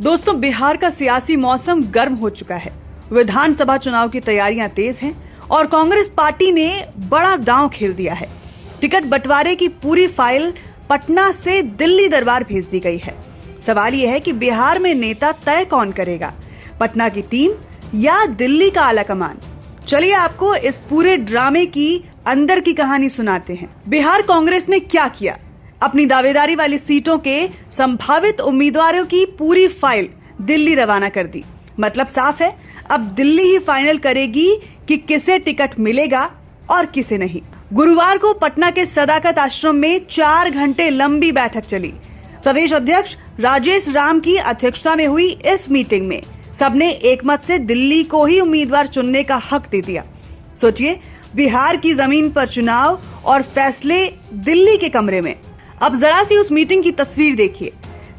दोस्तों, बिहार का सियासी मौसम गर्म हो चुका है। विधानसभा चुनाव की तैयारियां तेज हैं और कांग्रेस पार्टी ने बड़ा दांव खेल दिया है। टिकट बंटवारे की पूरी फाइल पटना से दिल्ली दरबार भेज दी गई है। सवाल यह है कि बिहार में नेता तय कौन करेगा, पटना की टीम या दिल्ली का आलाकमान। चलिए आपको इस पूरे ड्रामे की अंदर की कहानी सुनाते हैं। बिहार कांग्रेस ने क्या किया, अपनी दावेदारी वाली सीटों के संभावित उम्मीदवारों की पूरी फाइल दिल्ली रवाना कर दी। मतलब साफ है, अब दिल्ली ही फाइनल करेगी कि किसे टिकट मिलेगा और किसे नहीं। गुरुवार को पटना के सदाकत आश्रम में 4 घंटे लंबी बैठक चली। प्रदेश अध्यक्ष राजेश राम की अध्यक्षता में हुई इस मीटिंग में सबने एकमत से दिल्ली को ही उम्मीदवार चुनने का हक दे दिया। सोचिए, बिहार की जमीन पर चुनाव और फैसले दिल्ली के कमरे में। अब जरा सी उस मीटिंग की तस्वीर देखिए।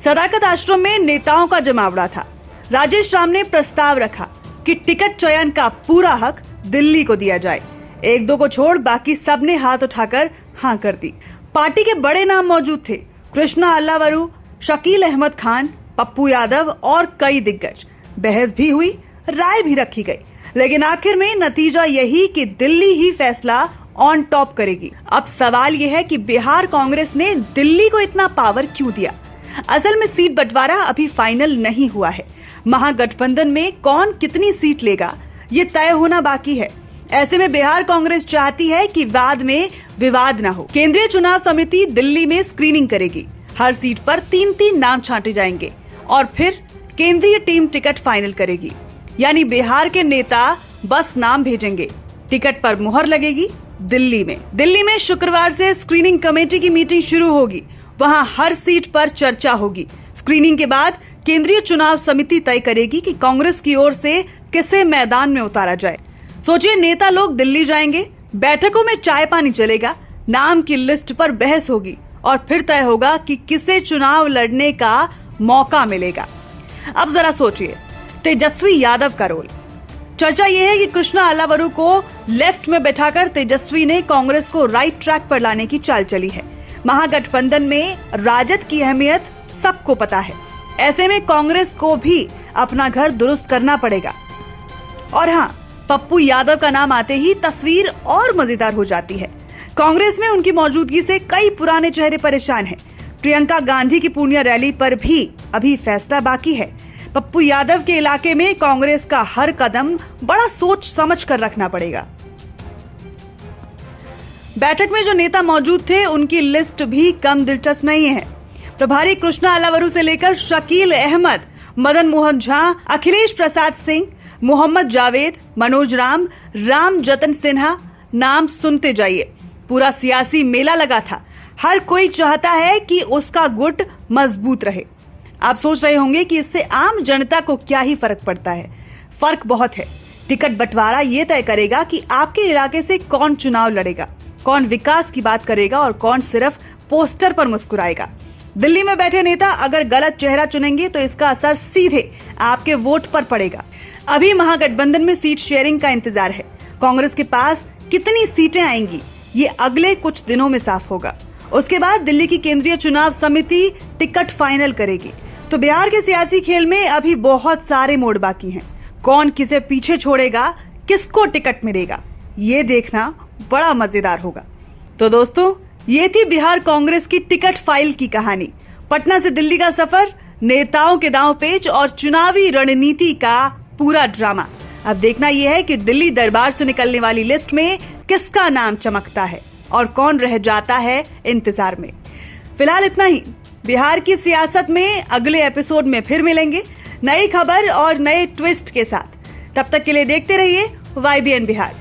सदाकत आश्रम में नेताओं का जमावड़ा था। राजेश राम ने प्रस्ताव रखा कि टिकट चयन का पूरा हक दिल्ली को दिया जाए। 1-2 को छोड़ बाकी सबने हाथ उठाकर हाँ कर दी। पार्टी के बड़े नाम मौजूद थे, कृष्णा अल्लावरू, शकील अहमद खान, पप्पू यादव और कई दिग्गज। बहस भी हुई, राय भी रखी गई, लेकिन आखिर में नतीजा यही कि दिल्ली ही फैसला ऑन टॉप करेगी। अब सवाल यह है कि बिहार कांग्रेस ने दिल्ली को इतना पावर क्यों दिया। असल में सीट बंटवारा अभी फाइनल नहीं हुआ है। महागठबंधन में कौन कितनी सीट लेगा ये तय होना बाकी है। ऐसे में बिहार कांग्रेस चाहती है कि बाद में विवाद ना हो। केंद्रीय चुनाव समिति दिल्ली में स्क्रीनिंग करेगी। हर सीट पर 3-3 नाम छांटे जाएंगे और फिर केंद्रीय टीम टिकट फाइनल करेगी। यानी बिहार के नेता बस नाम भेजेंगे, टिकट पर मुहर लगेगी दिल्ली में शुक्रवार से स्क्रीनिंग कमेटी की मीटिंग शुरू होगी। वहां हर सीट पर चर्चा होगी। स्क्रीनिंग के बाद केंद्रीय चुनाव समिति तय करेगी कि कांग्रेस की ओर से किसे मैदान में उतारा जाए। सोचिए, नेता लोग दिल्ली जाएंगे, बैठकों में चाय पानी चलेगा, नाम की लिस्ट पर बहस होगी और फिर तय होगा कि किसे चुनाव लड़ने का मौका मिलेगा। अब जरा सोचिए, तेजस्वी यादव का रोल। चर्चा यह है कि कृष्णा अल्लावरू को लेफ्ट में बैठाकर तेजस्वी ने कांग्रेस को राइट ट्रैक पर लाने की चाल चली है। महागठबंधन में राजद की अहमियत सबको पता है। ऐसे में कांग्रेस को भी अपना घर दुरुस्त करना पड़ेगा। और हाँ, पप्पू यादव का नाम आते ही तस्वीर और मजेदार हो जाती है। कांग्रेस में उनकी मौजूदगी से कई पुराने चेहरे परेशान हैं। प्रियंका गांधी की पूर्णिया रैली पर भी अभी फैसला बाकी है। पप्पू यादव के इलाके में कांग्रेस का हर कदम बड़ा सोच समझ कर रखना पड़ेगा। बैठक में जो नेता मौजूद थे उनकी लिस्ट भी कम दिलचस्प नहीं है। प्रभारी कृष्णा अल्लावरू से लेकर शकील अहमद, मदन मोहन झा, अखिलेश प्रसाद सिंह, मोहम्मद जावेद, मनोज राम जतन सिन्हा, नाम सुनते जाइए। पूरा सियासी मेला लगा था। हर कोई चाहता है कि उसका गुट मजबूत रहे। आप सोच रहे होंगे कि इससे आम जनता को क्या ही फर्क पड़ता है। फर्क बहुत है। टिकट बंटवारा ये तय करेगा कि आपके इलाके से कौन चुनाव लड़ेगा, कौन विकास की बात करेगा और कौन सिर्फ पोस्टर पर मुस्कुराएगा। दिल्ली में बैठे नेता अगर गलत चेहरा चुनेंगे तो इसका असर सीधे आपके वोट पर पड़ेगा। अभी महागठबंधन में सीट शेयरिंग का इंतजार है। कांग्रेस के पास कितनी सीटें आएंगी ये अगले कुछ दिनों में साफ होगा। उसके बाद दिल्ली की केंद्रीय चुनाव समिति टिकट फाइनल करेगी। तो बिहार के सियासी खेल में अभी बहुत सारे मोड़ बाकी हैं। कौन किसे पीछे छोड़ेगा, किसको टिकट मिलेगा, ये देखना बड़ा मजेदार होगा। तो दोस्तों, ये थी बिहार कांग्रेस की टिकट फाइल की कहानी। पटना से दिल्ली का सफर, नेताओं के दांव पेच और चुनावी रणनीति का पूरा ड्रामा। अब देखना यह है कि दिल्ली दरबार से निकलने वाली लिस्ट में किसका नाम चमकता है और कौन रह जाता है इंतजार में। फिलहाल इतना ही। बिहार की सियासत में अगले एपिसोड में फिर मिलेंगे नई खबर और नए ट्विस्ट के साथ। तब तक के लिए देखते रहिए YBN बिहार।